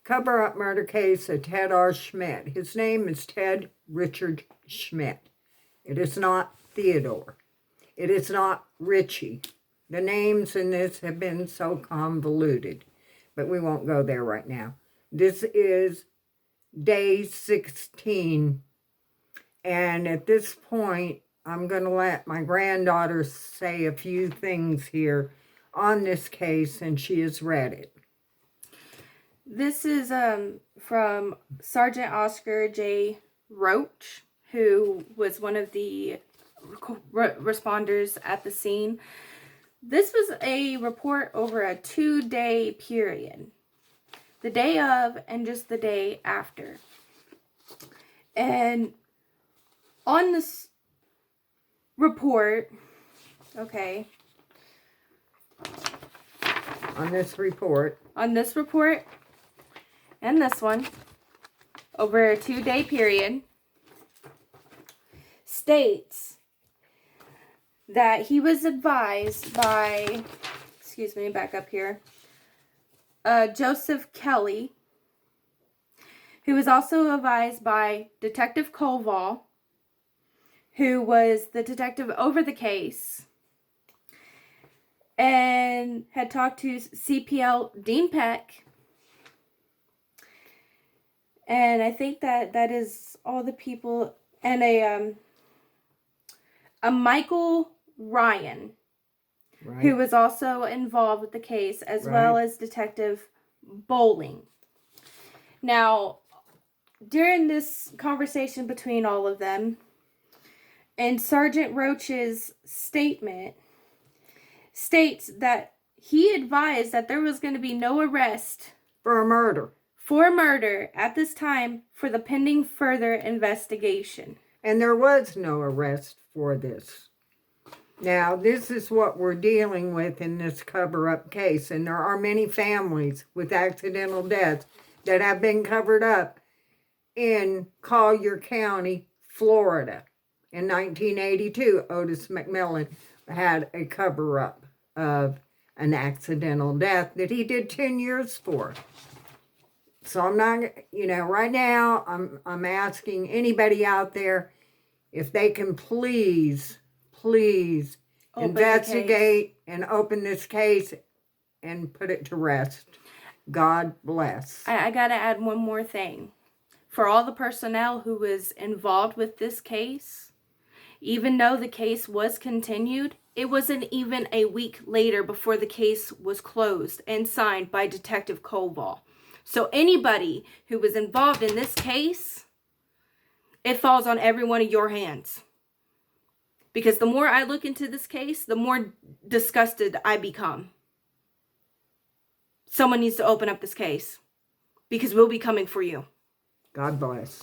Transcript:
cover-up murder case of Ted R. Schmidt. His name is Ted Richard Schmidt. It is not Theodore. It is not Richie. The names in this have been so convoluted, but we won't go there right now. This is day 16, and at this point, I'm going to let my granddaughter say a few things here on this case, and she has read it. This is from Sergeant Oscar J. Roche, who was one of the responders at the scene. This was a report over a 2-day period. The day of and just the day after. And on this report, okay. On this report and this one, over a 2-day period, states that he was advised by, excuse me, back up here, Joseph Kelly, who was also advised by Detective Koval, who was the detective over the case, and had talked to CPL Dean Peck. And I think that is all the people, and a Michael Ryan, right, who was also involved with the case, as well as Detective Bowling. Now, during this conversation between all of them, and Sergeant Roach's statement states that he advised that there was going to be no arrest for a murder. At this time for the pending further investigation. And there was no arrest for this. Now, this is what we're dealing with in this cover-up case, and there are many families with accidental deaths that have been covered up in Collier County, Florida. In 1982, Otis McMillan had a cover-up of an accidental death that he did 10 years for. So I'm not, right now I'm asking anybody out there if they can please investigate and open this case and put it to rest. God bless. I got to add one more thing. For all the personnel who was involved with this case, even though the case was continued, it wasn't even a week later before the case was closed and signed by Detective Koval. So anybody who was involved in this case, it falls on every one of your hands. Because the more I look into this case, the more disgusted I become. Someone needs to open up this case, because we'll be coming for you. God bless.